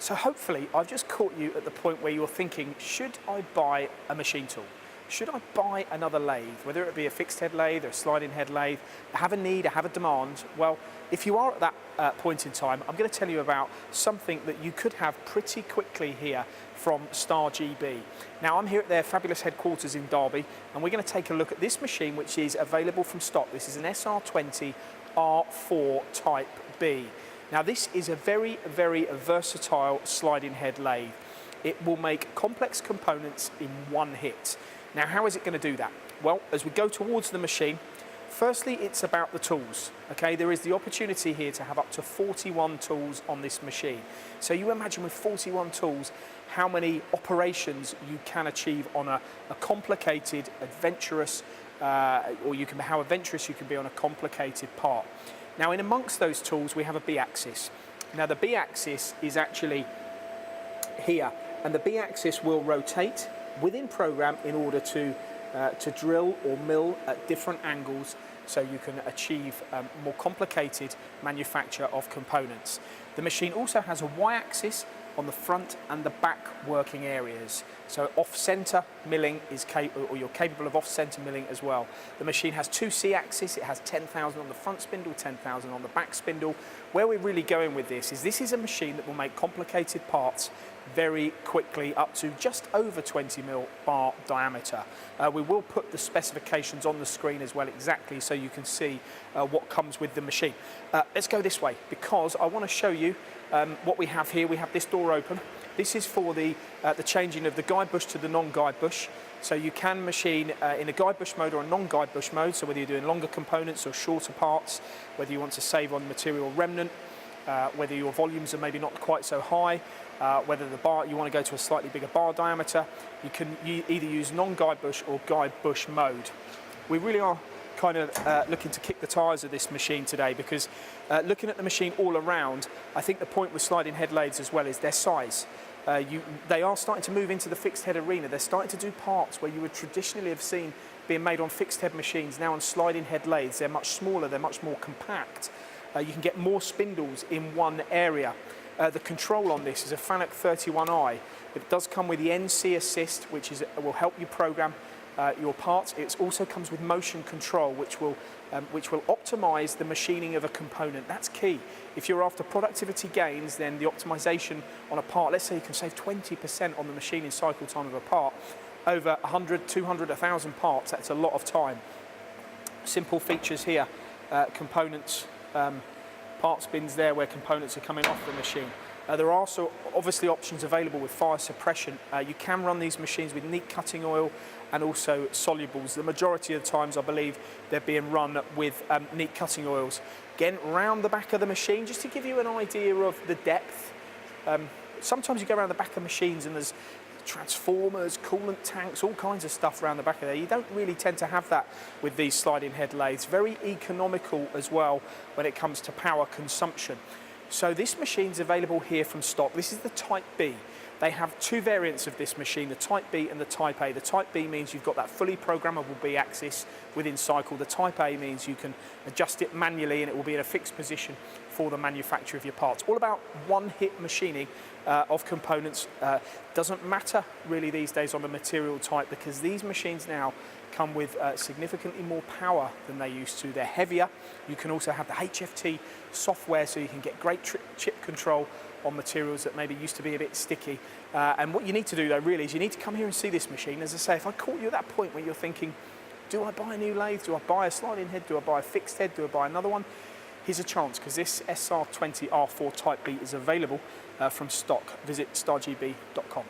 So hopefully I've just caught you at the point where you're thinking, should I buy a machine tool? Should I buy another lathe, whether it be a fixed head lathe or a sliding head lathe? I have a need, I have a demand. Well, if you are at that point in time, I'm going to tell you about something that you could have pretty quickly here from Star GB. Now I'm here at their fabulous headquarters in Derby, and we're going to take a look at this machine which is available from stock. This is an SR20 R4 Type B. Now this is a very, very versatile sliding head lathe. It will make complex components in one hit. Now how is it going to do that? Well, as we go towards the machine, firstly it's about the tools. Okay, there is the opportunity here to have up to 41 tools on this machine. So you imagine with 41 tools how many operations you can achieve on a complicated, adventurous, how adventurous you can be on a complicated part. Now in amongst those tools we have a B-axis. Now the B-axis is actually here, and the B-axis will rotate within program in order to drill or mill at different angles, so you can achieve more complicated manufacture of components. The machine also has a Y-axis on the front and the back working areas. So off-center milling is you're capable of off-center milling as well. The machine has two C-axis. It has 10,000 on the front spindle, 10,000 on the back spindle. Where we're really going with this is a machine that will make complicated parts very quickly, up to just over 20 mil bar diameter. We will put the specifications on the screen as well, exactly, so you can see what comes with the machine. Let's go this way, because I want to show you what we have here. We have this door open. This is for the changing of the guide bush to the non-guide bush. So you can machine in a guide bush mode or a non-guide bush mode, so whether you're doing longer components or shorter parts, whether you want to save on material remnant, whether your volumes are maybe not quite so high, whether the bar, you want to go to a slightly bigger bar diameter, you can either use non-guide bush or guide bush mode. We really are kind of looking to kick the tires of this machine today, because looking at the machine all around, I think the point with sliding head lathes as well is their size. They are starting to move into the fixed head arena. They're starting to do parts where you would traditionally have seen being made on fixed head machines. Now on sliding head lathes, they're much smaller, they're much more compact. You can get more spindles in one area. The control on this is a FANUC 31i. It does come with the NC Assist, which will help you program your parts. It also comes with motion control, which will optimize the machining of a component. That's key. If you're after productivity gains, then the optimization on a part, let's say you can save 20% on the machining cycle time of a part, over 100, 200, 1,000 parts, that's a lot of time. Simple features here, components, parts bins there where components are coming off the machine. There are also obviously options available with fire suppression. You can run these machines with neat cutting oil and also solubles. The majority of the times I believe they're being run with neat cutting oils. Again, round the back of the machine, just to give you an idea of the depth. Sometimes you go around the back of machines and there's transformers, coolant tanks, all kinds of stuff around the back of there. You don't really tend to have that with these sliding head lathes. Very economical as well when it comes to power consumption. So this machine's available here from stock. This is the Type B. They have two variants of this machine, the Type B and the Type A. The Type B means you've got that fully programmable B axis within cycle. The Type A means you can adjust it manually and it will be in a fixed position for the manufacture of your parts. All about one-hit machining of components. Doesn't matter really these days on the material type, because these machines now come with significantly more power than they used to. They're heavier. You can also have the HFT software, so you can get great chip control on materials that maybe used to be a bit sticky. And what you need to do though really is you need to come here and see this machine. As I say, if I caught you at that point where you're thinking, do I buy a new lathe? Do I buy a sliding head? Do I buy a fixed head? Do I buy another one? Here's a chance, because this SR20 R4 Type B is available from stock. Visit stargb.com.